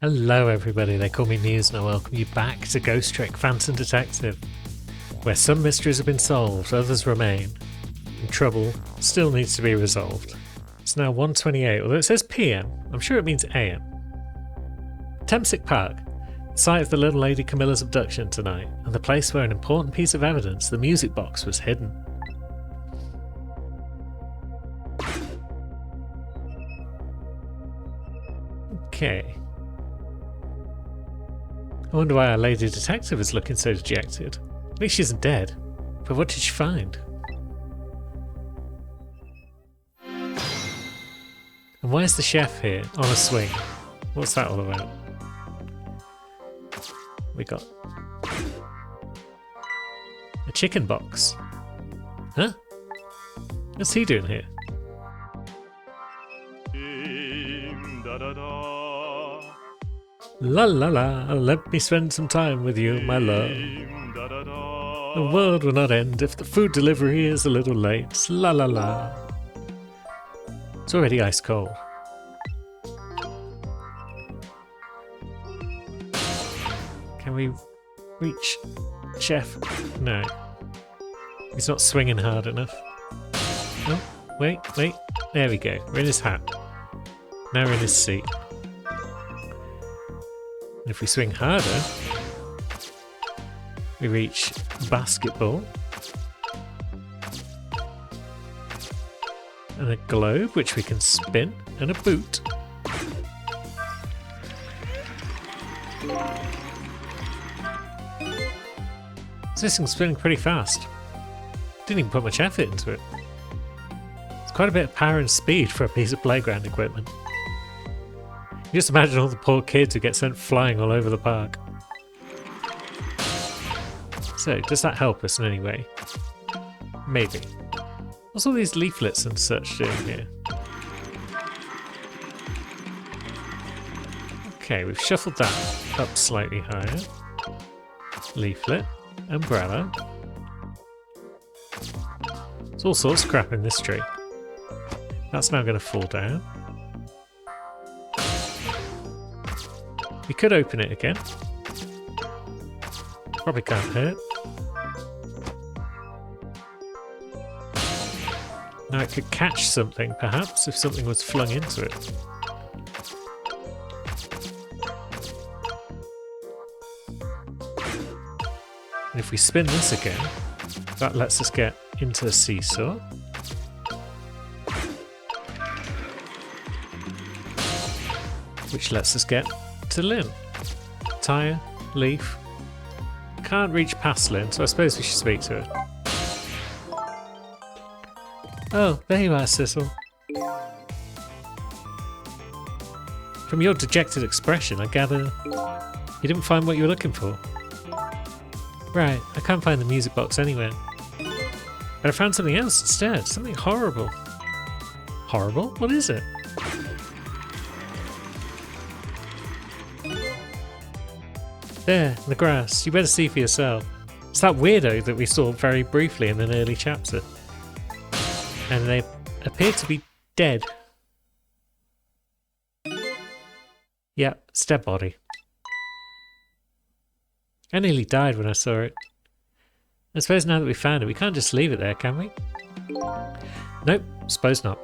Hello everybody, they call me Muse and I welcome you back to Ghost Trick Phantom Detective, where some mysteries have been solved, others remain, and trouble still needs to be resolved. It's now 1:28, although it says PM, I'm sure it means AM. Temsic Park, the site of the little lady Camilla's abduction tonight, and the place where an important piece of evidence, the music box, was hidden. Okay. I wonder why our lady detective is looking so dejected. At least she isn't dead. But what did she find? And why is the chef here on a swing? What's that all about? We got a chicken box. Huh? What's he doing here? La la la, let me spend some time with you, my love. The world will not end if the food delivery is a little late. La la la. It's already ice cold. Can we reach Chef? No. He's not swinging hard enough. Oh, wait. There we go. We're in his hat. Now we're in his seat. And if we swing harder, we reach basketball. And a globe, which we can spin, and a boot. So this thing's spinning pretty fast. Didn't even put much effort into it. It's quite a bit of power and speed for a piece of playground equipment. You just imagine all the poor kids who get sent flying all over the park. So, does that help us in any way? Maybe. What's all these leaflets and such doing here? Okay, we've shuffled that up slightly higher. Leaflet, umbrella. There's all sorts of crap in this tree. That's now going to fall down. We could open it again. Probably can't hurt. Now it could catch something, perhaps, if something was flung into it. And if we spin this again, that lets us get into a seesaw. Which lets us get to Lynn. Tyre, leaf. Can't reach past Lynn, so I suppose we should speak to her. Oh, there you are, Cecil. From your dejected expression, I gather you didn't find what you were looking for. Right, I can't find the music box anywhere. But I found something else instead, something horrible. Horrible? What is it? There, in the grass. You better see for yourself. It's that weirdo that we saw very briefly in an early chapter. And they appear to be dead. Yep, it's dead body. I nearly died when I saw it. I suppose now that we found it, we can't just leave it there, can we? Nope, suppose not.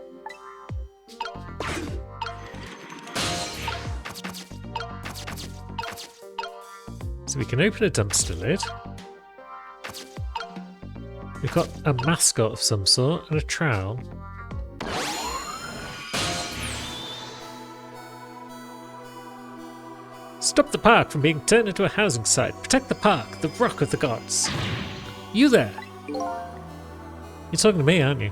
So we can open a dumpster lid. We've got a mascot of some sort and a trowel. Stop the park from being turned into a housing site. Protect the park, the rock of the gods. You there? You're talking to me, aren't you?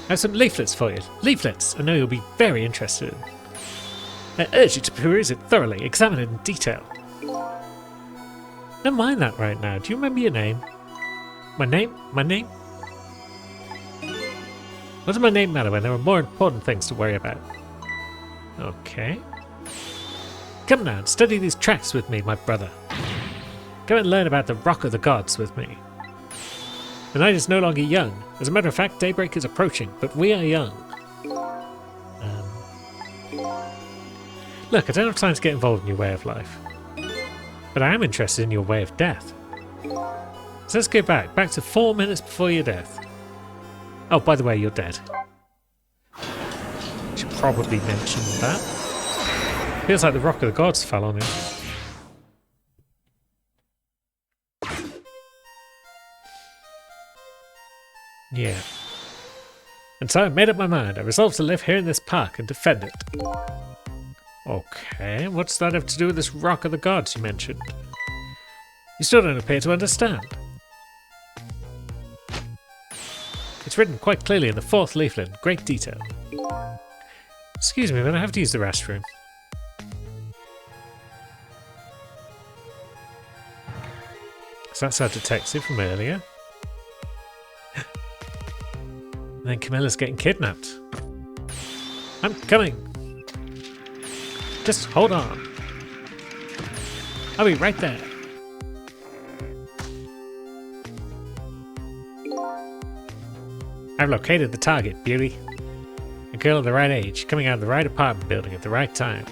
I have some leaflets for you. Leaflets I know you'll be very interested in. I urge you to peruse it thoroughly, examine it in detail. Don't mind that right now. Do you remember your name? My name? My name? What does my name matter when there are more important things to worry about? Okay. Come now and study these tracks with me, my brother. Come and learn about the Rock of the Gods with me. The night is no longer young. As a matter of fact, daybreak is approaching, but we are young. Look, I don't have time to get involved in your way of life. But I am interested in your way of death. So let's go back to 4 minutes before your death. Oh, by the way, you're dead. Should probably mention that. Feels like the Rock of the Gods fell on him. Yeah. And so I made up my mind. I resolved to live here in this park and defend it. Okay, what's that have to do with this Rock of the Gods you mentioned? You still don't appear to understand. It's written quite clearly in the 4th leaflet in great detail. Excuse me, but I have to use the restroom. So that's our detective from earlier. And then Camilla's getting kidnapped. I'm coming. Just hold on. I'll be right there. I've located the target, beauty. A girl of the right age, coming out of the right apartment building at the right time.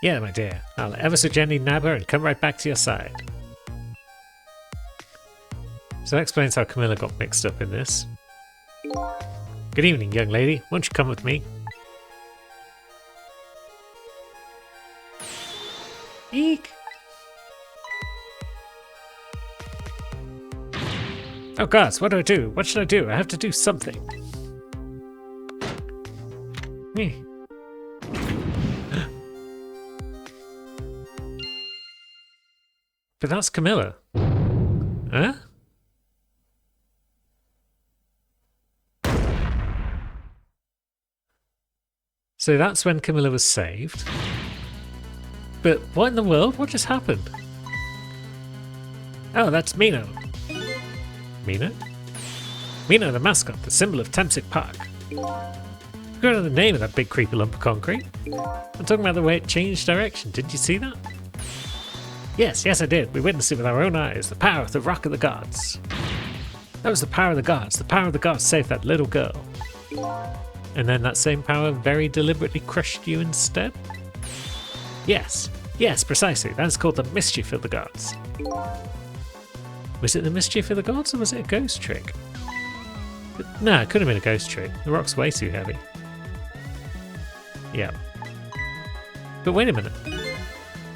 Yeah, my dear. I'll ever so gently nab her and come right back to your side. So that explains how Camilla got mixed up in this. Good evening, young lady. Won't you come with me? Eek! Oh gods, what do I do? What should I do? I have to do something. Me. But that's Camilla. Huh? So that's when Camilla was saved. But what in the world? What just happened? Oh, that's Mino. Mino? Mino, the mascot, the symbol of Temsic Park. I forgot the name of that big creepy lump of concrete. I'm talking about the way it changed direction. Did you see that? Yes, I did. We witnessed it with our own eyes. The power of the Rock of the Gods. That was the power of the gods. The power of the gods saved that little girl. And then that same power very deliberately crushed you instead? Yes, precisely. That's called the mischief of the gods. Was it the mischief of the gods or was it a ghost trick? No, it could have been a ghost trick. The rock's way too heavy. Yeah. But wait a minute.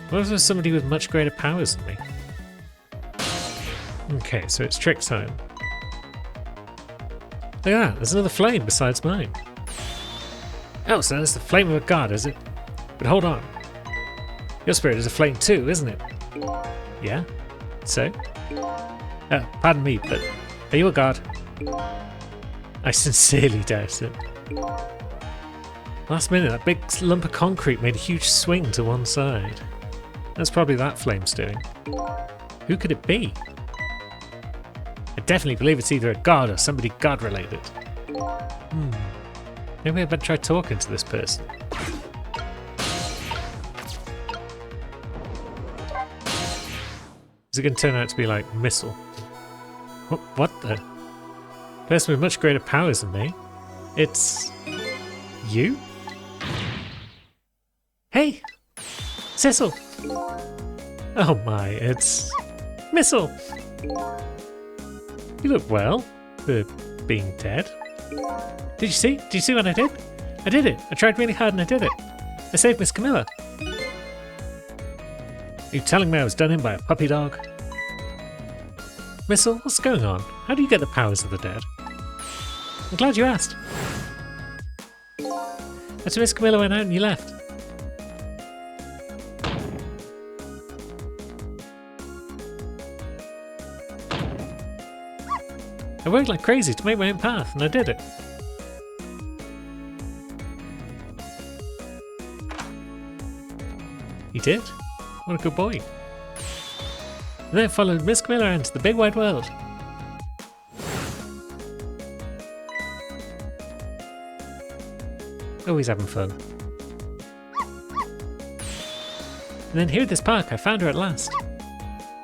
What if there's somebody with much greater powers than me? Okay, so it's trick time. Look at that, there's another flame besides mine. Oh, so that's the flame of a god, is it? But hold on. Your spirit is a flame too, isn't it? Yeah? So? Oh, pardon me, but are you a god? I sincerely doubt it. Last minute, that big lump of concrete made a huge swing to one side. That's probably that flame's doing. Who could it be? I definitely believe it's either a god or somebody god-related. Maybe I better try talking to this person. Is it going to turn out to be like Missile? What the? Person with much greater powers than me? It's... you? Hey! Cecil! Oh my, it's... Missile! You look well for being dead. Did you see? Did you see what I did? I did it! I tried really hard and I did it! I saved Miss Camilla! Are you telling me I was done in by a puppy dog? Missile, what's going on? How do you get the powers of the dead? I'm glad you asked. That's Miss Camilla went out and you left. I worked like crazy to make my own path, and I did it. You did? What a good boy. And then I followed Miss Camilla into the big wide world. Always having fun. And then here at this park, I found her at last.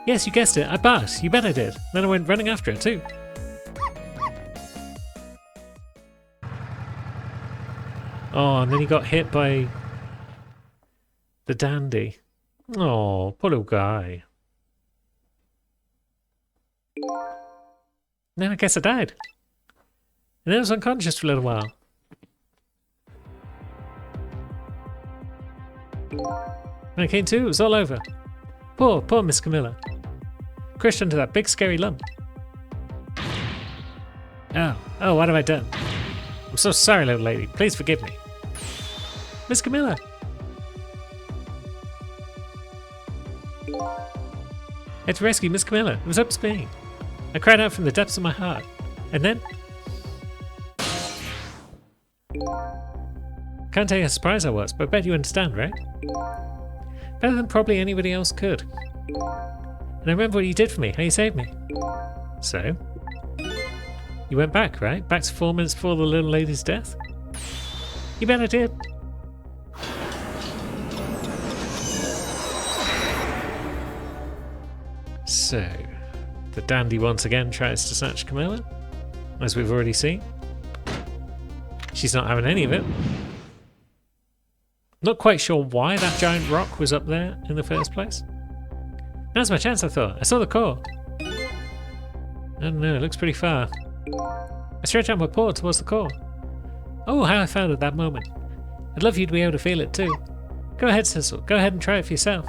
Yes, you guessed it. I barked. You bet I did. Then I went running after it too. Oh, and then he got hit by the dandy. Oh, poor little guy. Then I guess I died. And then I was unconscious for a little while. When I came to, it was all over. Poor Miss Camilla. Crushed under that big scary lump. Oh, what have I done? I'm so sorry, little lady. Please forgive me. Miss Camilla! I had to rescue Miss Camilla. It was up to me. I cried out from the depths of my heart. And then... Can't tell you how surprised I was, but I bet you understand, right? Better than probably anybody else could. And I remember what you did for me, how you saved me. So? You went back, right? Back to 4 minutes before the little lady's death? You bet I did. So, the dandy once again tries to snatch Camilla, as we've already seen. She's not having any of it. Not quite sure why that giant rock was up there in the first place. Now's my chance, I thought. I saw the core. I don't know, it looks pretty far. I stretch out my paw towards the core. Oh, how I felt at that moment. I'd love you to be able to feel it too. Go ahead, Cecil. Go ahead and try it for yourself.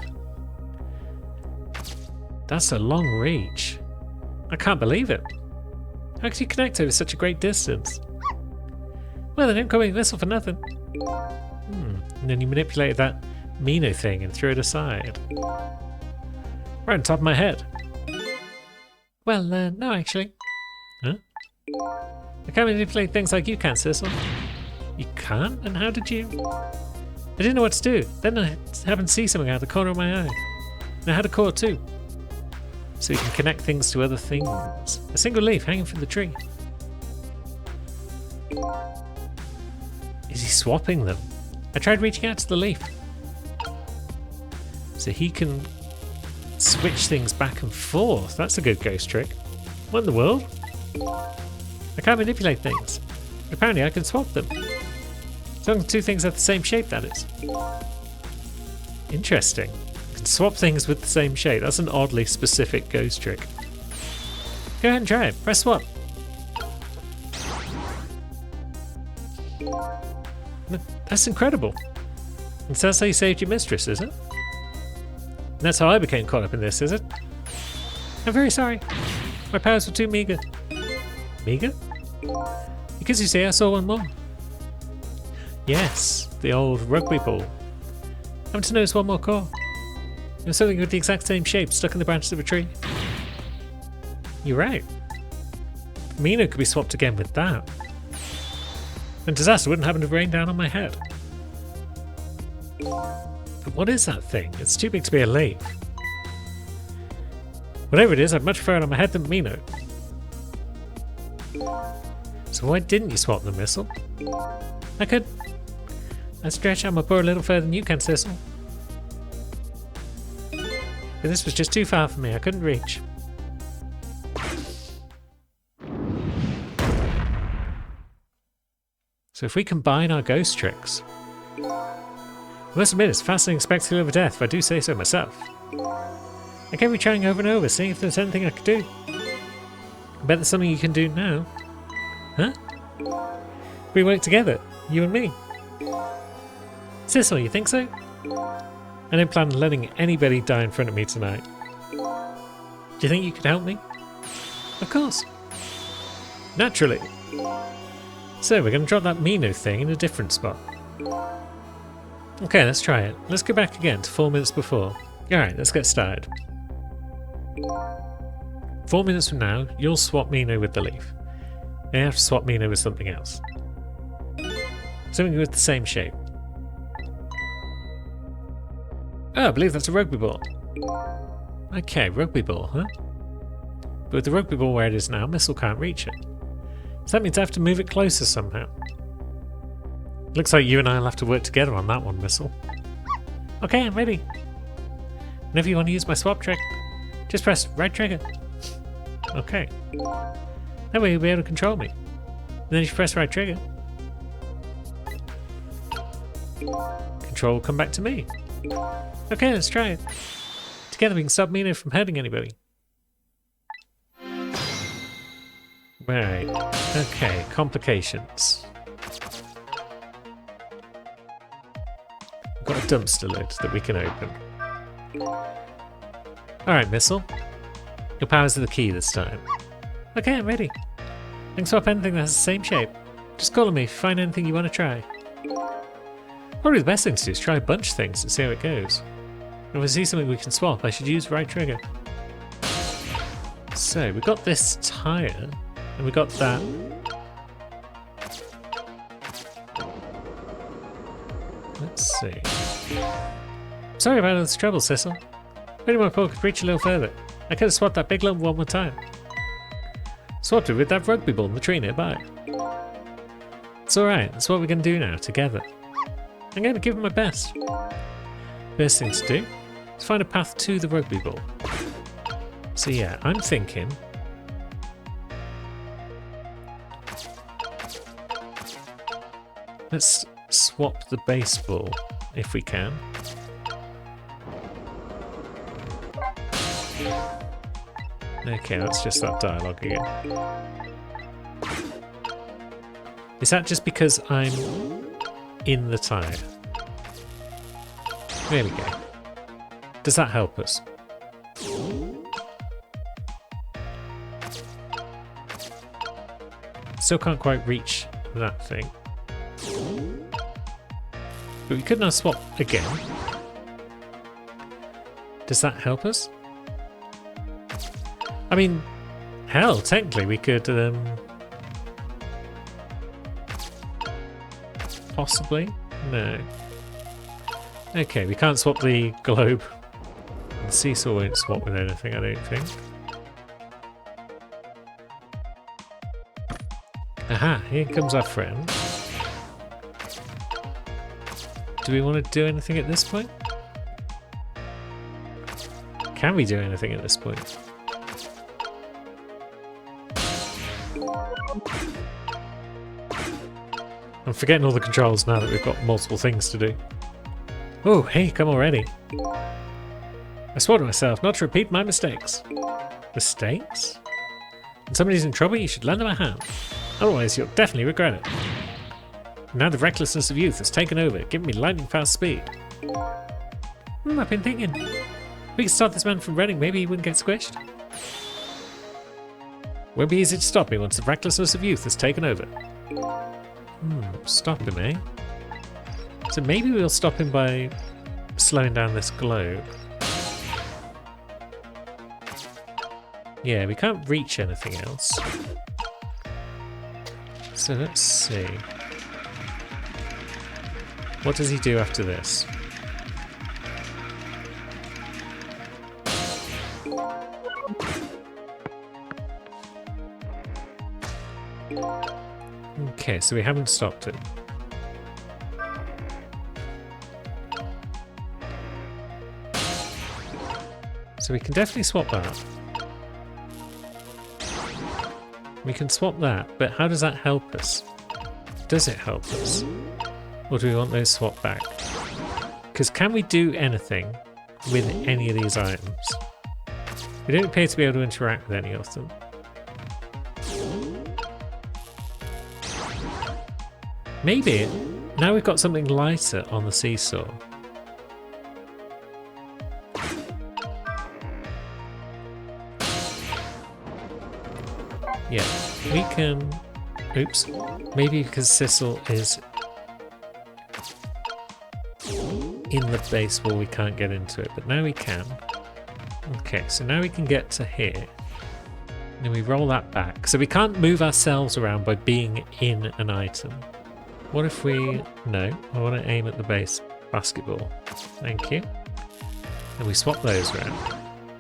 That's a long reach. I can't believe it. How could you connect over such a great distance? Well, they didn't call me Missile for nothing. And then you manipulated that Mino thing and threw it aside. Right on top of my head. Well, no, actually. Huh? I can't manipulate things like you can, Cecil. You can't? And how did you? I didn't know what to do. Then I happened to see something out of the corner of my eye. And I had a core too. So you can connect things to other things. A single leaf hanging from the tree. Is he swapping them? I tried reaching out to the leaf. So he can switch things back and forth. That's a good ghost trick. What in the world? I can't manipulate things. But apparently I can swap them. As long as two things have the same shape, that is. Interesting. I can swap things with the same shape. That's an oddly specific ghost trick. Go ahead and try it. Press swap. That's incredible. And so that's how you saved your mistress, is it? And that's how I became caught up in this, is it? I'm very sorry. My powers were too meager. Meager? Because you see, I saw one more. Yes, the old rugby ball. I happen to notice one more core. It was something with the exact same shape stuck in the branches of a tree. You're right. Mino could be swapped again with that. And disaster wouldn't happen to rain down on my head. But what is that thing? It's too big to be a leaf. Whatever it is, I'd much prefer it on my head than Mino. So why didn't you swap the missile? I could. I'd stretch out my paw a little further than you can, Cecil. But this was just too far for me. I couldn't reach. So if we combine our ghost tricks... I must admit, it's a fascinating spectacle of a death, if I do say so myself. I kept retrying over and over, seeing if there's anything I could do. I bet there's something you can do now. Huh? We work together, you and me. Cecil, you think so? I don't plan on letting anybody die in front of me tonight. Do you think you could help me? Of course. Naturally. So we're going to drop that Mino thing in a different spot. Okay, let's try it. Let's go back again to 4 minutes before. Alright, let's get started. 4 minutes from now, you'll swap Mino with the leaf. And you have to swap Mino with something else. Something with the same shape. Oh, I believe that's a rugby ball. Okay, rugby ball, huh? But with the rugby ball where it is now, Missile can't reach it. So that means I have to move it closer somehow. Looks like you and I will have to work together on that one, Missile. Okay, I'm ready. Whenever you want to use my swap trick. Just press right trigger. Okay. That way you'll be able to control me. And then if you press right trigger, control will come back to me. Okay, let's try it. Together we can stop Mina from hurting anybody. Right. Okay, complications. We've got a dumpster lid that we can open. Alright, Missile. Your powers are the key this time. Okay, I'm ready. I can swap anything that has the same shape. Just call on me if you find anything you want to try. Probably the best thing to do is try a bunch of things to see how it goes. If I see something we can swap, I should use right trigger. So, we got this tire, and we got that. Let's see. Sorry about all this trouble, Cecil. Maybe my paw could reach a little further. I could have swapped that big lump one more time. Swapped it with that rugby ball in the tree nearby. It's alright, that's what we're going to do now, together. I'm going to give it my best. First thing to do is find a path to the rugby ball. So yeah, I'm thinking... let's swap the baseball, if we can. Okay, that's just that dialogue again. Is that just because I'm in the tyre? There we go. Does that help us? Still can't quite reach that thing. But we could now swap again. Does that help us? I mean, hell, technically we could, possibly? No. Okay, we can't swap the globe. The seesaw won't swap with anything, I don't think. Aha, here comes our friend. Do we want to do anything at this point? Can we do anything at this point? I'm forgetting all the controls now that we've got multiple things to do. Oh, hey, come already. I swore to myself not to repeat my mistakes. Mistakes? When somebody's in trouble, you should lend them a hand. Otherwise, you'll definitely regret it. Now the recklessness of youth has taken over, giving me lightning fast speed. I've been thinking. If we could stop this man from running, maybe he wouldn't get squished. Won't be easy to stop me once the recklessness of youth has taken over. Stop him, eh? So maybe we'll stop him by slowing down this globe. Yeah, we can't reach anything else. So let's see. What does he do after this? Okay, so we haven't stopped it. So we can definitely swap that. We can swap that, but how does that help us? Does it help us? Or do we want those swapped back? Because can we do anything with any of these items? We don't appear to be able to interact with any of them. Maybe, now we've got something lighter on the seesaw. Yeah, we can... Oops. Maybe because Cecil is in the baseball we can't get into it, but now we can. Okay, so now we can get to here. And we roll that back. So we can't move ourselves around by being in an item. What if we... No, I want to aim at the base basketball. Thank you. And we swap those around.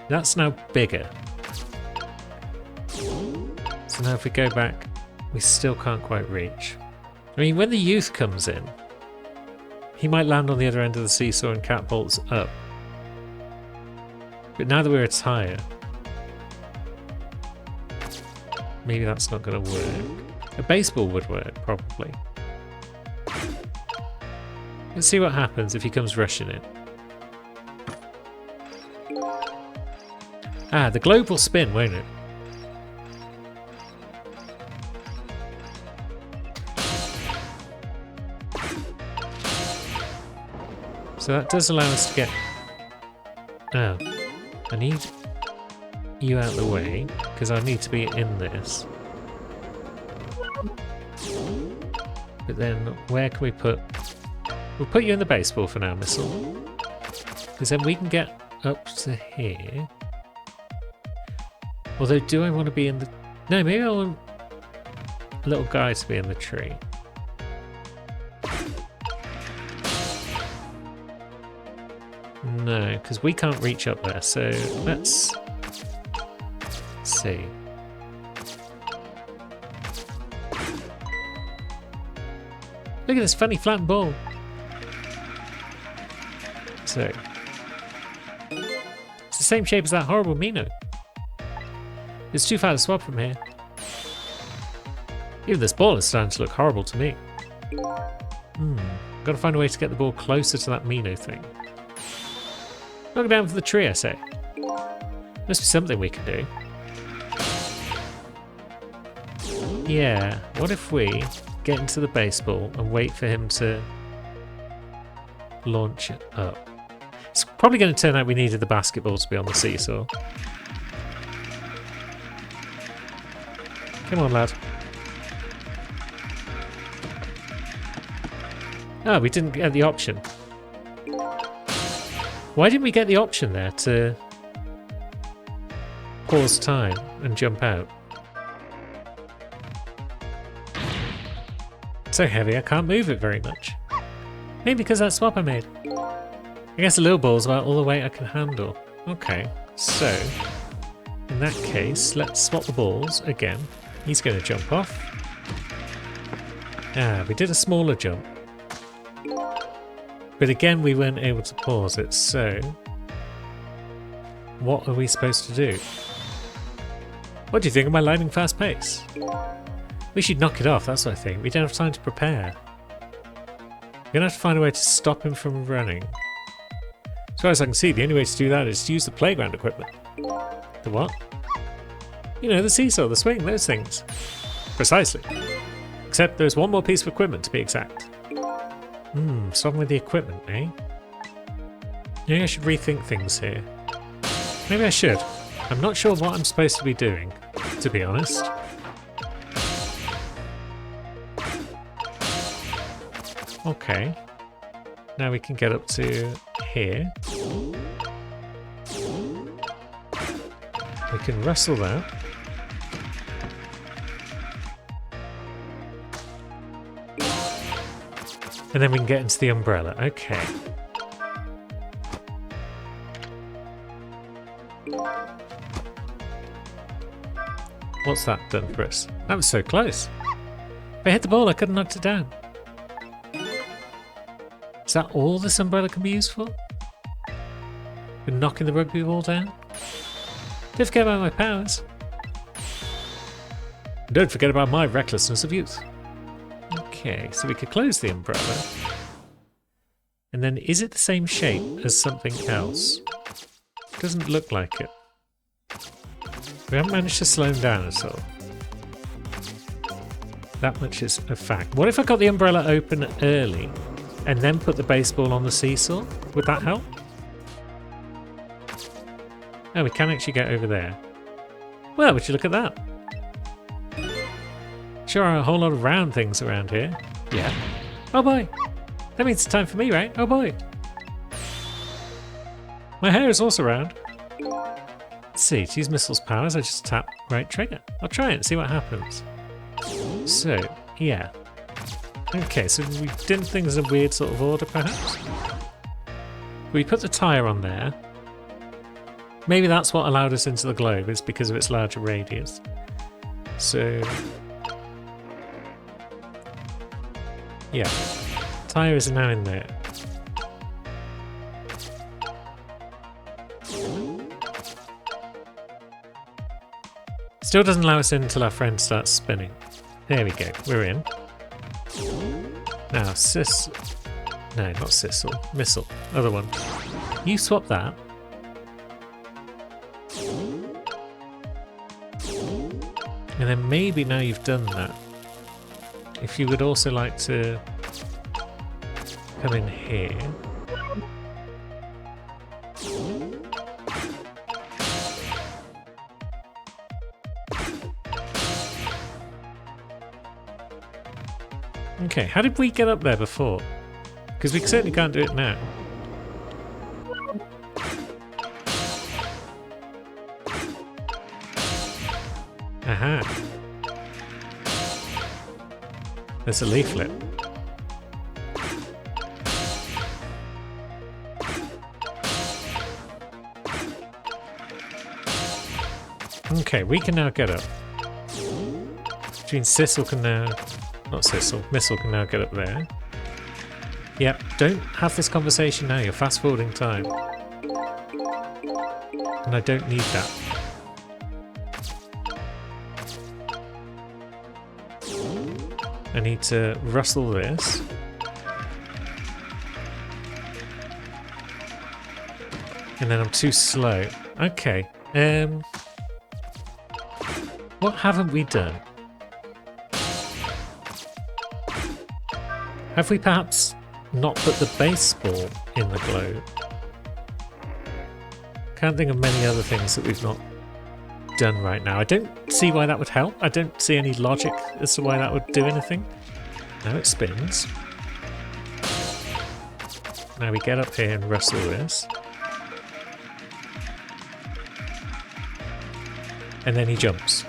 That's now bigger. So now if we go back, we still can't quite reach. I mean, when the youth comes in, he might land on the other end of the seesaw and catapults up. But now that we're a tire, maybe that's not going to work. A baseball would work, probably. Let's see what happens if he comes rushing in. Ah, the globe will spin, won't it? So that does allow us to get... Oh, I need you out of the way, because I need to be in this. But then, where can we put... We'll put you in the baseball for now, Missile. Because then we can get up to here. Although, do I want to be in the... No, maybe I want a little guy to be in the tree. No, because we can't reach up there, so let's see. Look at this funny flat ball. So, it's the same shape as that horrible Mino. It's too far to swap from here. Even this ball is starting to look horrible to me. Gotta find a way to get the ball closer to that Mino thing. Knock it down for the tree, I say. Must be something we can do. Yeah, what if we get into the baseball and wait for him to launch it up? It's probably going to turn out we needed the basketball to be on the seesaw. Come on, lad. Oh, we didn't get the option. Why didn't we get the option there to pause time and jump out? It's so heavy I can't move it very much. Maybe because that swap I made. I guess a little ball's about all the weight I can handle. Okay, so in that case, let's swap the balls again. He's going to jump off. Ah, we did a smaller jump. But again, we weren't able to pause it, so what are we supposed to do? What do you think of my lightning fast pace? We should knock it off, that's what I think. We don't have time to prepare. We're going to have to find a way to stop him from running. As far as I can see, the only way to do that is to use the playground equipment. The what? You know, the seesaw, the swing, those things. Precisely. Except there's one more piece of equipment to be exact. Something with the equipment, eh? Maybe I should rethink things here. Maybe I should. I'm not sure what I'm supposed to be doing, to be honest. Okay. Now we can get up to here. We can wrestle that. And then we can get into the umbrella. Okay. What's that done for us? That was so close. If I hit the ball, I could have knocked it down. Is that all this umbrella can be used for? We're knocking the rugby ball down? Don't forget about my powers. And don't forget about my recklessness of youth. Okay, so we could close the umbrella. And then is it the same shape as something else? Doesn't look like it. We haven't managed to slow him down at all. That much is a fact. What if I got the umbrella open early and then put the baseball on the seesaw? Would that help? Oh, we can actually get over there. Well, would you look at that? Sure are a whole lot of round things around here. Yeah. Oh boy! That means it's time for me, right? Oh boy! My hair is also round. Let's see, to use Missile's powers, I just tap right trigger. I'll try it and see what happens. So, yeah. Okay, so we did things in a weird sort of order, perhaps? We put the tyre on there. Maybe that's what allowed us into the globe, is because of its larger radius. So... yeah. Tyre is now in there. Still doesn't allow us in until our friend starts spinning. There we go, we're in. Now, no, not Sissel. Missile. Other one. You swap that. And then maybe now you've done that, if you would also like to come in here. Okay, how did we get up there before? Because we certainly can't do it now. Aha. There's a leaflet. Okay, we can now get up. Which means Sissel can now... Not Sissel, Missile can now get up there. Yep, don't have this conversation now, you're fast forwarding time. And I don't need that. I need to rustle this. And then I'm too slow. Okay. What haven't we done? Have we perhaps not put the baseball in the globe? Can't think of many other things that we've not done right now. I don't see why that would help. I don't see any logic as to why that would do anything. Now it spins. Now we get up here and rustle this. And then he jumps.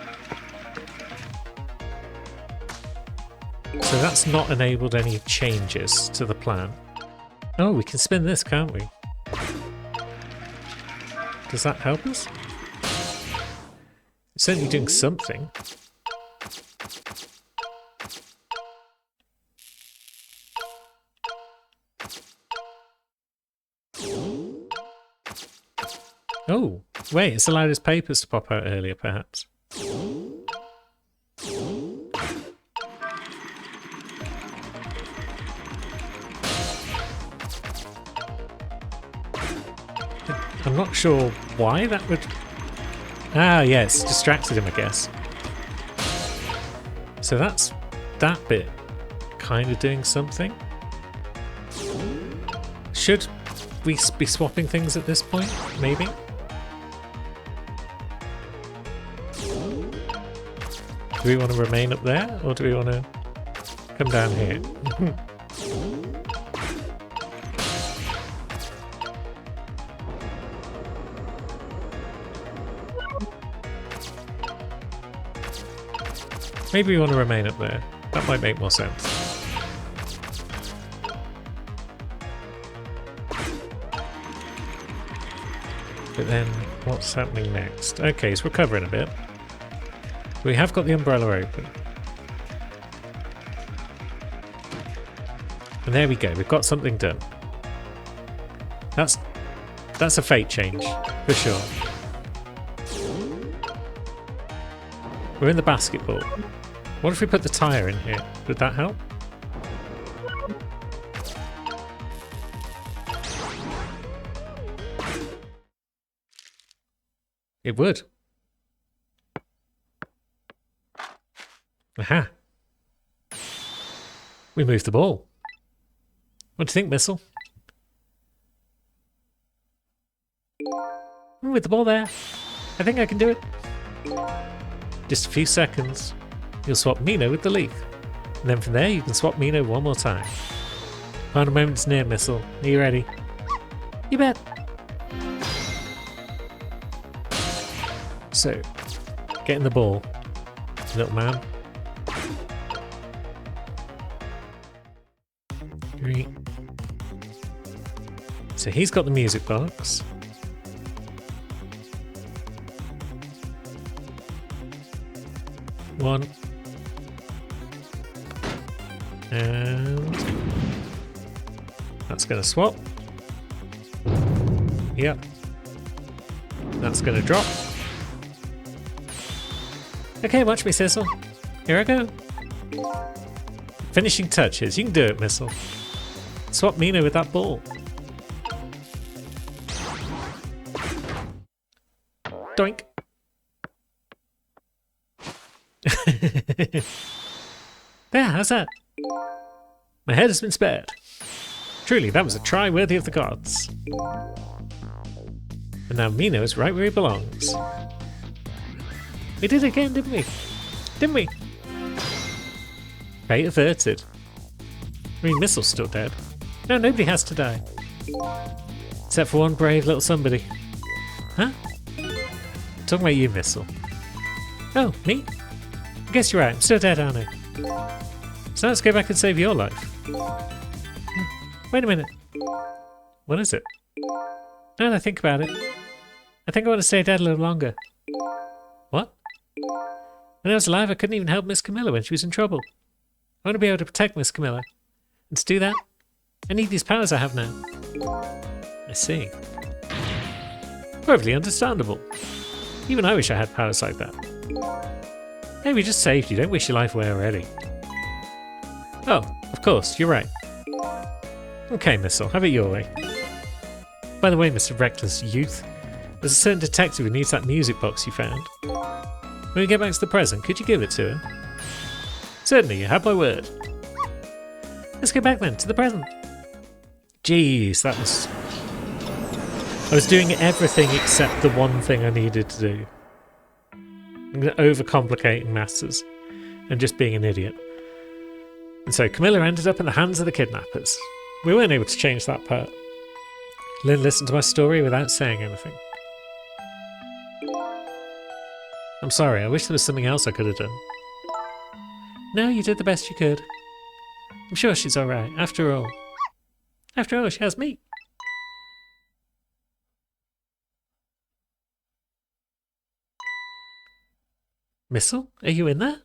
So that's not enabled any changes to the plan. Oh, we can spin this, can't we? Does that help us? It's certainly doing something. Oh, wait, it's allowed his papers to pop out earlier, perhaps. I'm not sure why that would... Ah, yeah, it's distracted him, I guess. So that's that bit kind of doing something. Should we be swapping things at this point? Maybe? Do we want to remain up there, or do we want to come down here? Maybe we want to remain up there. That might make more sense. But then, what's happening next? Okay, it's recovering a bit. We have got the umbrella open. And there we go, we've got something done. That's a fate change, for sure. We're in the basketball. What if we put the tyre in here? Would that help? It would. Aha. We moved the ball. What do you think, Missile? With the ball there. I think I can do it. Just a few seconds. You'll swap Mino with the leaf. And then from there you can swap Mino one more time. Final moment's near, Missile. Are you ready? You bet. So, get in the ball, little man. Great. So he's got the music box. One. And that's going to swap. Yep. That's going to drop. Okay, watch me, Sissel. Here I go. Finishing touches. You can do it, Missile. Swap Mina with that ball. Doink. There, how's that? My head has been spared. Truly, that was a try worthy of the gods. And now Mino is right where he belongs. We did it again, didn't we? Didn't we? Fate averted. I mean, Missile's still dead. No, nobody has to die. Except for one brave little somebody. Huh? I'm talking about you, Missile. Oh, me? I guess you're right, I'm still dead, aren't I? So let's go back and save your life. Wait a minute. What is it? Now that I think about it, I think I want to stay dead a little longer. What? When I was alive, I couldn't even help Miss Camilla when she was in trouble. I want to be able to protect Miss Camilla. And to do that, I need these powers I have now. I see. Perfectly understandable. Even I wish I had powers like that. Hey, we just saved you. Don't wish your life away already. Oh, of course, you're right. Okay, Missile, have it your way. By the way, Mr. Reckless Youth, there's a certain detective who needs that music box you found. When we get back to the present, could you give it to him? Certainly, you have my word. Let's go back then, to the present. Jeez, that was... I was doing everything except the one thing I needed to do. Overcomplicating matters and just being an idiot. And so Camilla ended up in the hands of the kidnappers. We weren't able to change that part. Lynn listened to my story without saying anything. I'm sorry, I wish there was something else I could have done. No, you did the best you could. I'm sure she's alright, after all. After all, she has me. Missile, are you in there?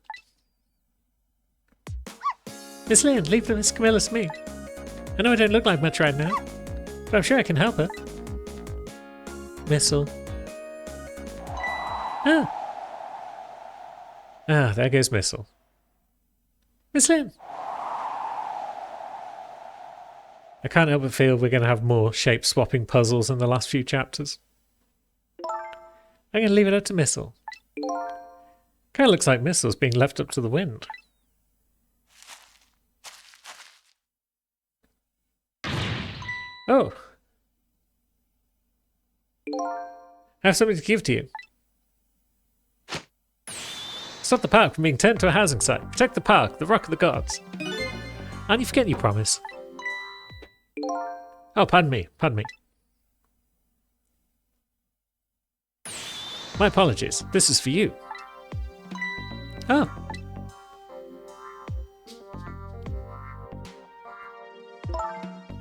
Miss Lynn, leave the Miss Camilla to me. I know I don't look like much right now, but I'm sure I can help her. Missile. Ah, there goes Missile. Miss Lynn. I can't help but feel we're going to have more shape-swapping puzzles in the last few chapters. I'm going to leave it up to Missile. Kind of looks like Missile's being left up to the wind. Oh. I have something to give to you. Stop the park from being turned to a housing site. Protect the park, the Rock of the Gods. Aren't you forgetting your promise? Oh, pardon me, pardon me. My apologies. This is for you. Oh.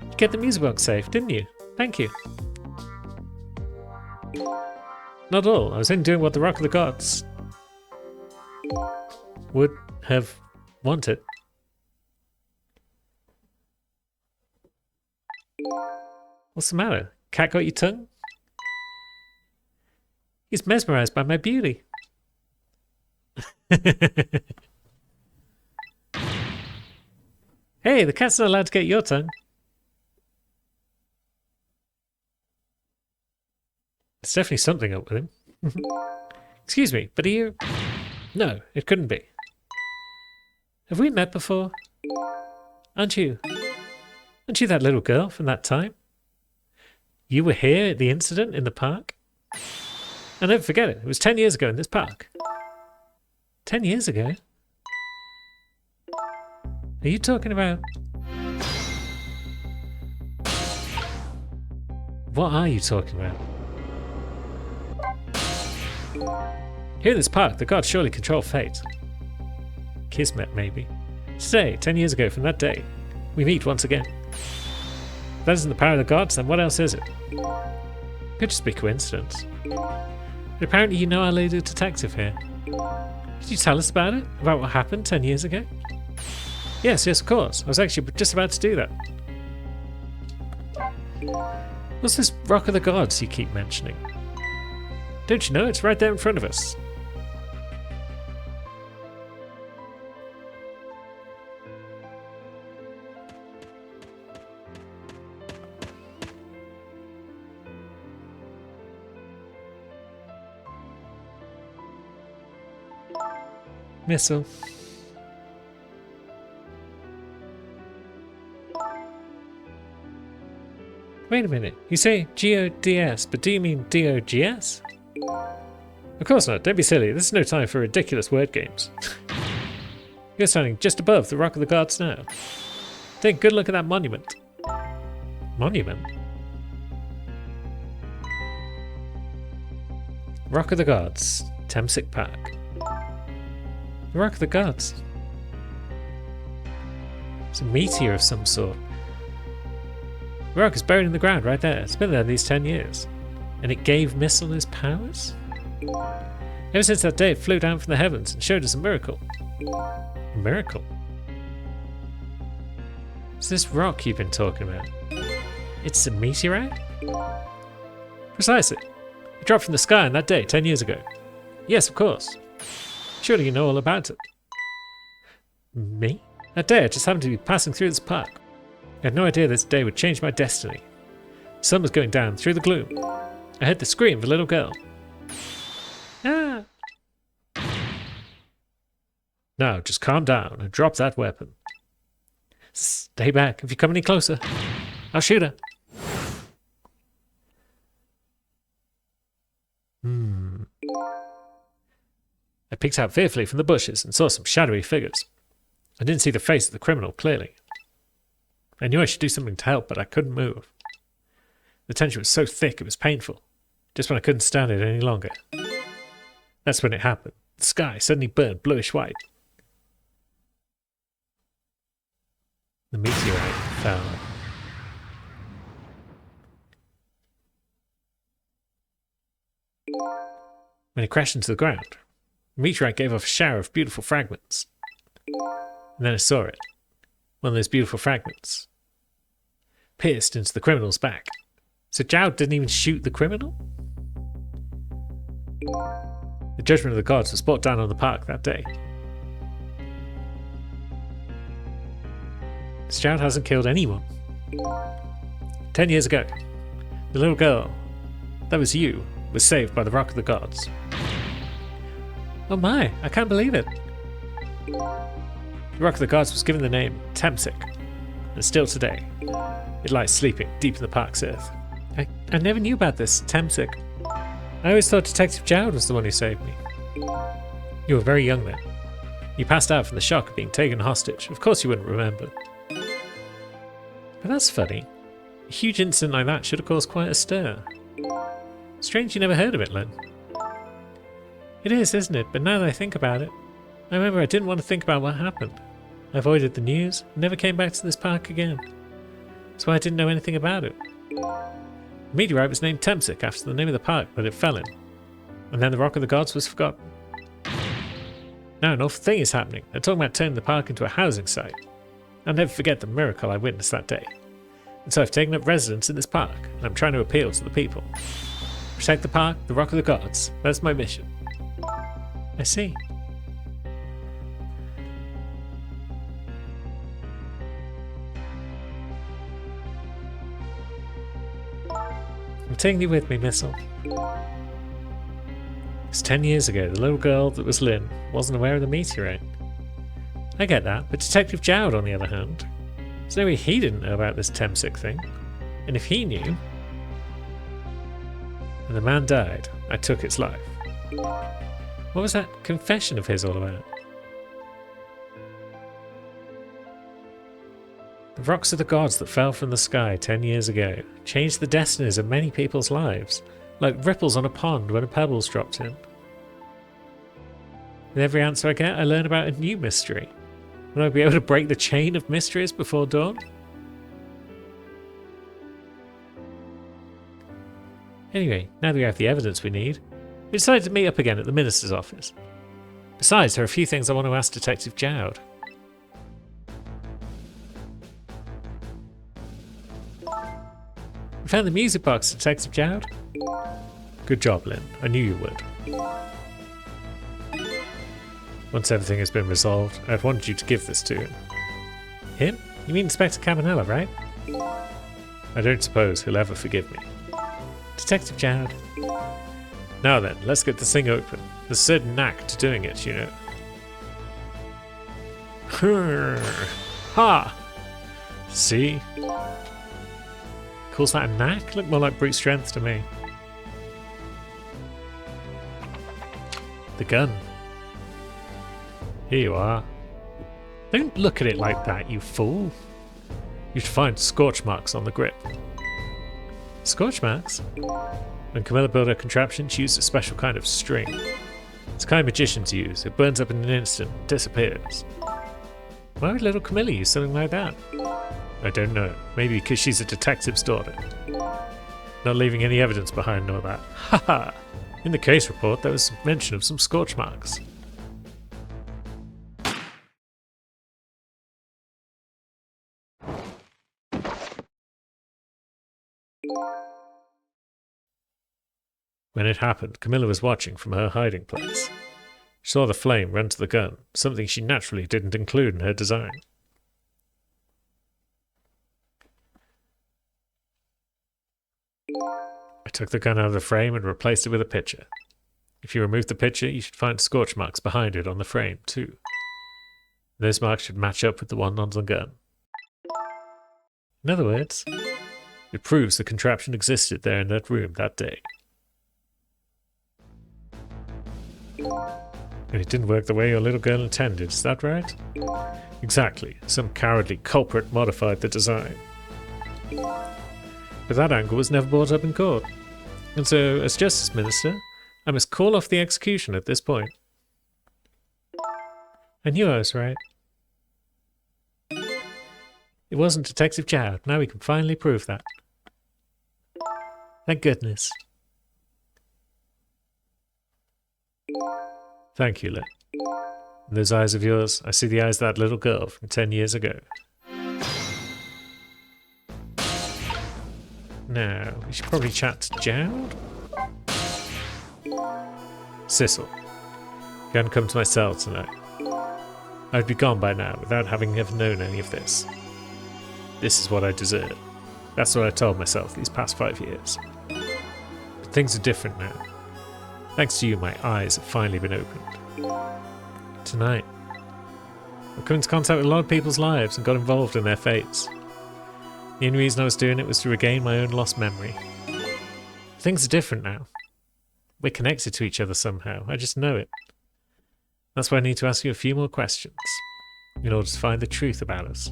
You get the music box safe, didn't you? Thank you. Not all. I was only doing what the Rock of the Gods would have wanted. What's the matter? Cat got your tongue? He's mesmerized by my beauty. Hey, the cat's not allowed to get your tongue. There's definitely something up with him. Excuse me, but are you... No, it couldn't be. Have we met before? Aren't you? Aren't you that little girl from that time? You were here at the incident in the park? And don't forget it, it was 10 years ago in this park. 10 years ago? Are you talking about... What are you talking about? Here in this park, the gods surely control fate. Kismet, maybe. Today, 10 years ago from that day, we meet once again. If that isn't the power of the gods, then what else is it? Could just be coincidence. But apparently you know our lady detective here. Could you tell us about it? About what happened 10 years ago? Yes, of course. I was actually just about to do that. What's this Rock of the Gods you keep mentioning? Don't you know it's right there in front of us? Missile. Wait a minute. You say GODS, but do you mean DOGS? Of course not. Don't be silly. This is no time for ridiculous word games. You're standing just above the Rock of the Gods now. Take a good look at that monument. Monument? Rock of the Gods, Temsic Park. The Rock of the Gods. It's a meteor of some sort. The rock is buried in the ground right there. It's been there these 10 years. And it gave Missile his powers? Ever since that day, it flew down from the heavens and showed us a miracle. A miracle? It's this rock you've been talking about. It's a meteorite? Precisely. It dropped from the sky on that day 10 years ago. Yes, of course. Surely you know all about it. Me? That day I just happened to be passing through this park. I had no idea this day would change my destiny. The sun was going down through the gloom. I heard the scream of a little girl. Ah! Now, just calm down and drop that weapon. Stay back. If you come any closer, I'll shoot her. I peeked out fearfully from the bushes and saw some shadowy figures. I didn't see the face of the criminal clearly. I knew I should do something to help, but I couldn't move. The tension was so thick it was painful, just when I couldn't stand it any longer. That's when it happened. The sky suddenly burned bluish white. The meteorite fell. When it crashed into the ground, the meteorite gave off a shower of beautiful fragments. And then I saw it. One of those beautiful fragments pierced into the criminal's back. So Jowd didn't even shoot the criminal? The judgment of the gods was brought down on the park that day. Jowd hasn't killed anyone. 10 years ago, the little girl, that was you, was saved by the Rock of the Gods. Oh my, I can't believe it. The Rock of the Gods was given the name Temsic, and still today, it lies sleeping deep in the park's earth. I never knew about this, Temsic. I always thought Detective Jowd was the one who saved me. You were very young then. You passed out from the shock of being taken hostage. Of course you wouldn't remember. But that's funny. A huge incident like that should have caused quite a stir. Strange you never heard of it, Len. It is, isn't it? But now that I think about it, I remember I didn't want to think about what happened. I avoided the news and never came back to this park again. That's why I didn't know anything about it. The meteorite was named Temsic after the name of the park that it fell in. And then the Rock of the Gods was forgotten. Now an awful thing is happening. They're talking about turning the park into a housing site. I'll never forget the miracle I witnessed that day. And so I've taken up residence in this park, and I'm trying to appeal to the people. Protect the park, the Rock of the Gods. That's my mission. I see. I'm taking you with me, Missile. It's 10 years ago. The little girl that was Lynn wasn't aware of the meteorite. I get that, but Detective Jowd, on the other hand, there's no way he didn't know about this Temsic thing. And if he knew, and the man died, I took its life. What was that confession of his all about? The rocks of the gods that fell from the sky 10 years ago changed the destinies of many people's lives, like ripples on a pond when a pebble's dropped in. With every answer I get, I learn about a new mystery. Will I be able to break the chain of mysteries before dawn? Anyway, now that we have the evidence we need, we decided to meet up again at the Minister's office. Besides, there are a few things I want to ask Detective Jowd. You found the music box, Detective Jowd? Good job, Lynn. I knew you would. Once everything has been resolved, I'd wanted you to give this to him. Him? You mean Inspector Cabanela, right? I don't suppose he'll ever forgive me. Detective Jowd. Now then, let's get this thing open. There's a certain knack to doing it, you know. Ha! See? Calls that a knack? Look more like brute strength to me. The gun. Here you are. Don't look at it like that, you fool. You should find scorch marks on the grip. Scorch marks? When Camilla built her contraption, she used a special kind of string. It's a kind magicians use. It burns up in an instant, disappears. Why would little Camilla use something like that? I don't know. Maybe because she's a detective's daughter. Not leaving any evidence behind and all that. Haha! In the case report, there was mention of some scorch marks. When it happened, Camilla was watching from her hiding place. She saw the flame run to the gun, something she naturally didn't include in her design. I took the gun out of the frame and replaced it with a picture. If you remove the picture, you should find scorch marks behind it on the frame, too. Those marks should match up with the one on the gun. In other words, it proves the contraption existed there in that room that day. And it didn't work the way your little girl intended, is that right? Exactly. Some cowardly culprit modified the design. But that angle was never brought up in court. And so, as Justice Minister, I must call off the execution at this point. I knew I was right. It wasn't Detective Jowd. Now we can finally prove that. Thank goodness. Thank you, Lynn. In those eyes of yours, I see the eyes of that little girl from 10 years ago. Now, we should probably chat to Jowd? Cecil, you hadn't come to my cell tonight. I'd be gone by now without having ever known any of this. This is what I deserve. That's what I told myself these past 5 years. But things are different now. Thanks to you, my eyes have finally been opened. Tonight, I've come into contact with a lot of people's lives and got involved in their fates. The only reason I was doing it was to regain my own lost memory. Things are different now. We're connected to each other somehow. I just know it. That's why I need to ask you a few more questions in order to find the truth about us.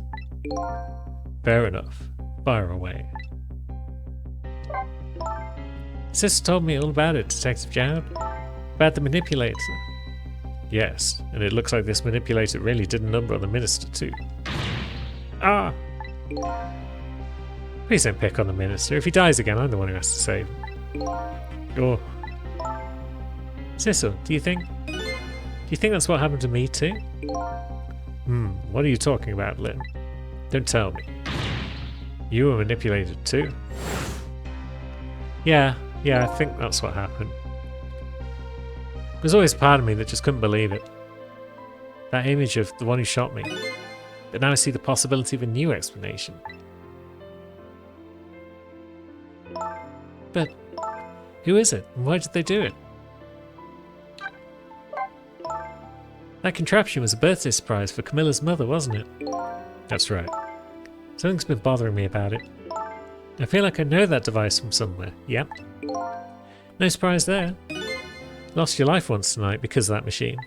Fair enough. Fire away. Sister told me all about it, Detective Jowd. About the manipulator. Yes, and it looks like this manipulator really did a number on the minister too. Ah! Please don't pick on the minister. If he dies again, I'm the one who has to save him. Oh. Cecil, do you think that's what happened to me too? What are you talking about, Lynn? Don't tell me. You were manipulated too? Yeah, I think that's what happened. There's always a part of me that just couldn't believe it. That image of the one who shot me. But now I see the possibility of a new explanation. But who is it, and why did they do it? That contraption was a birthday surprise for Camilla's mother, wasn't it? That's right. Something's been bothering me about it. I feel like I know that device from somewhere. Yep. No surprise there. Lost your life once tonight because of that machine.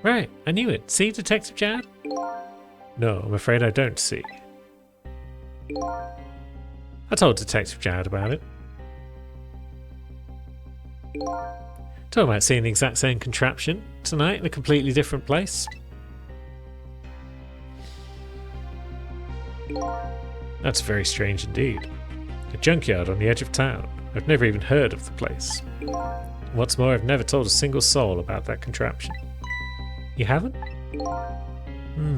Right, I knew it. See, Detective Jowd? No, I'm afraid I don't see. I told Detective Jowd about it. Talking about seeing the exact same contraption tonight in a completely different place. That's very strange indeed. A junkyard on the edge of town. I've never even heard of the place. What's more, I've never told a single soul about that contraption. You haven't?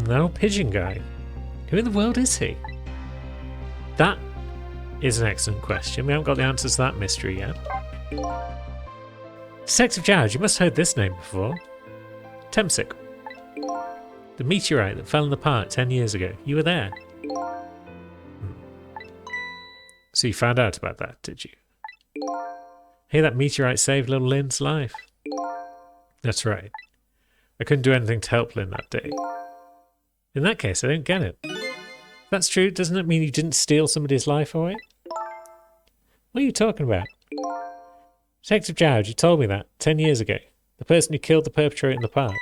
That old pigeon guy. Who in the world is he? That is an excellent question. We haven't got the answers to that mystery yet. Detective Jowd, you must have heard this name before. Temsic. The meteorite that fell in the park 10 years ago. You were there. So you found out about that, did you? Hey, that meteorite saved little Lynn's life. That's right. I couldn't do anything to help Lynn that day. In that case, I don't get it. If that's true, doesn't it mean you didn't steal somebody's life away? What are you talking about? Detective Jowd, you told me that 10 years ago. The person who killed the perpetrator in the park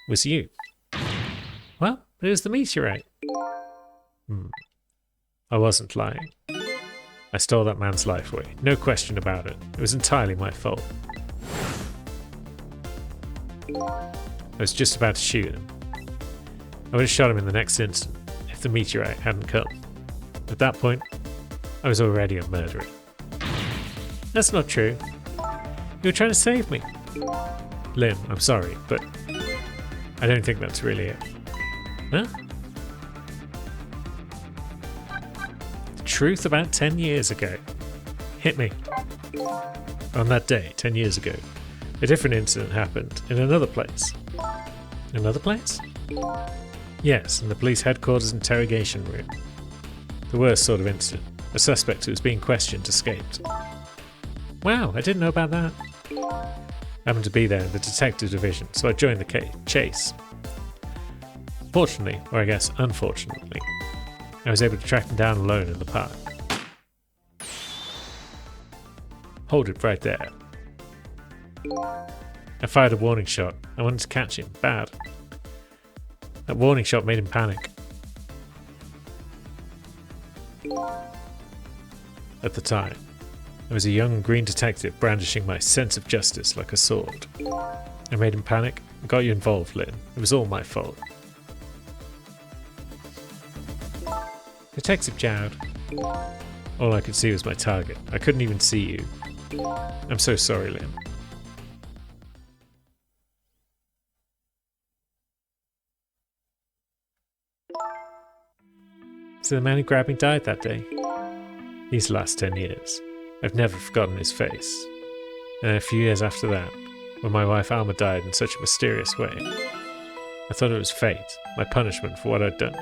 was you. Well, it was the meteorite. I wasn't lying. I stole that man's life away. No question about it. It was entirely my fault. I was just about to shoot him. I would have shot him in the next instant if the meteorite hadn't come. At that point, I was already a murderer. That's not true. You were trying to save me. Lynn, I'm sorry, but I don't think that's really it. Huh? The truth about 10 years ago. Hit me. On that day, 10 years ago, a different incident happened in another place. Another place? Yes, in the police headquarters interrogation room. The worst sort of incident. A suspect who was being questioned escaped. Wow, I didn't know about that. I happened to be there in the detective division, so I joined the chase. Fortunately, or I guess unfortunately, I was able to track him down alone in the park. Hold it right there. I fired a warning shot. I wanted to catch him. Bad. That warning shot made him panic. At the time, I was a young green detective brandishing my sense of justice like a sword. I made him panic. I got you involved, Lynn. It was all my fault. Detective Jowd. All I could see was my target. I couldn't even see you. I'm so sorry, Lynn. So the man who grabbed me died that day. These last 10 years. I've never forgotten his face. And a few years after that, when my wife Alma died in such a mysterious way, I thought it was fate, my punishment for what I'd done.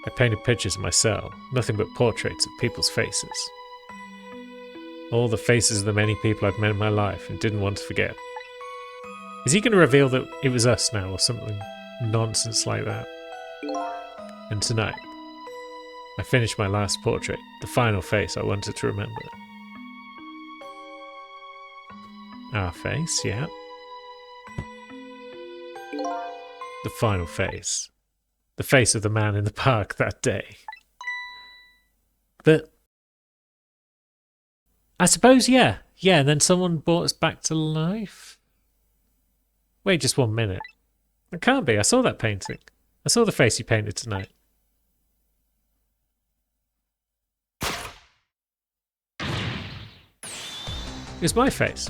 I painted pictures in my cell, nothing but portraits of people's faces. All the faces of the many people I've met in my life and didn't want to forget. Is he going to reveal that it was us now or something nonsense like that? And tonight, I finished my last portrait, the final face I wanted to remember. Our face, yeah. The final face. The face of the man in the park that day. But I suppose, yeah. Yeah, and then someone brought us back to life. Wait just 1 minute. It can't be. I saw that painting. I saw the face you painted tonight. It was my face.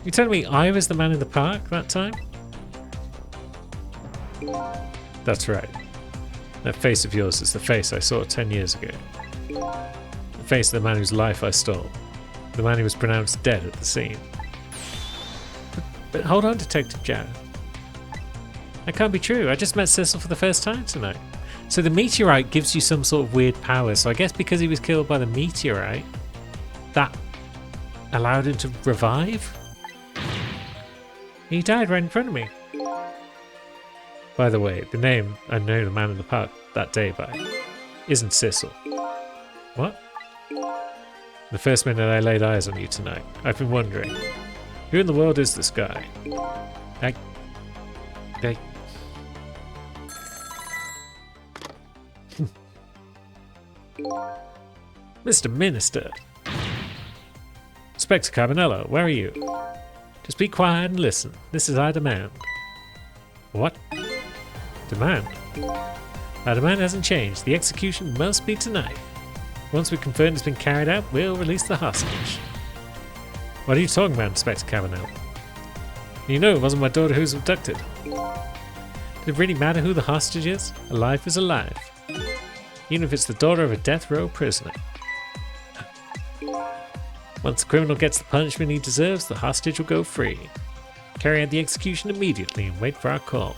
You telling me I was the man in the park that time? That's right. That face of yours is the face I saw 10 years ago. The face of the man whose life I stole. The man who was pronounced dead at the scene. But hold on, Detective Jowd. That can't be true. I just met Cecil for the first time tonight. So the meteorite gives you some sort of weird power. So I guess because he was killed by the meteorite, that allowed him to revive? He died right in front of me. By the way, the name I know the man in the park that day by isn't Cecil. What? The first minute I laid eyes on you tonight, I've been wondering, who in the world is this guy? Mr. Minister. Inspector Carbonello, where are you? Just be quiet and listen. This is our demand. What? Demand? Our demand hasn't changed. The execution must be tonight. Once we confirm it's been carried out, we'll release the hostage. What are you talking about, Inspector Carbonello? You know it wasn't my daughter who was abducted. Did it really matter who the hostage is? A life is a life. Even if it's the daughter of a death row prisoner. Once the criminal gets the punishment he deserves, the hostage will go free. Carry out the execution immediately and wait for our call.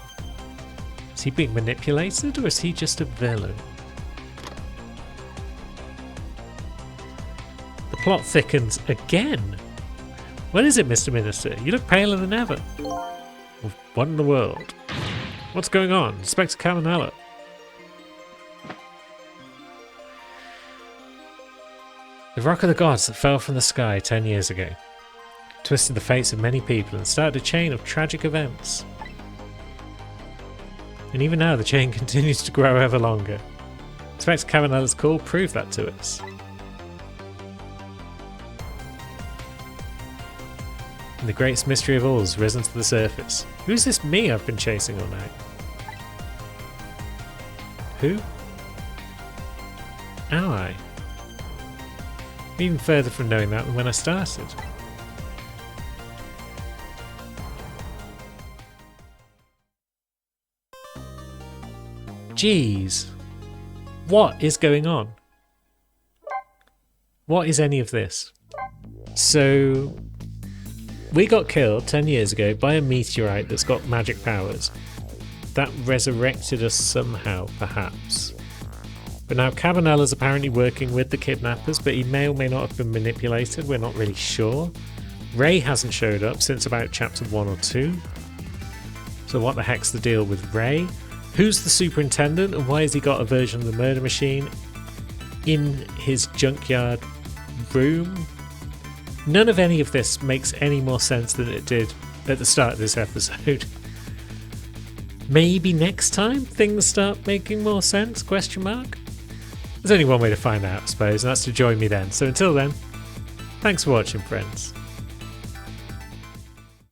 Is he being manipulated or is he just a villain? The plot thickens again. What is it, Mr. Minister? You look paler than ever. What in the world? What's going on? Inspector Cavanella. The rock of the gods that fell from the sky 10 years ago twisted the fates of many people and started a chain of tragic events. And even now the chain continues to grow ever longer. Inspector Cavanella's call proved that to us. And the greatest mystery of all has risen to the surface. Who's this me I've been chasing all night? Who? Am I? I'm even further from knowing that than when I started. Jeez. What is going on? What is any of this? So, we got killed 10 years ago by a meteorite that's got magic powers. That resurrected us somehow, perhaps. But now Cavanella's apparently working with the kidnappers, but he may or may not have been manipulated, we're not really sure. Ray hasn't showed up since about chapter 1 or 2. So what the heck's the deal with Ray? Who's the superintendent and why has he got a version of the murder machine in his junkyard room? None of any of this makes any more sense than it did at the start of this episode. Maybe next time things start making more sense? Question mark. There's only one way to find out, I suppose, and that's to join me then. So until then, thanks for watching, friends.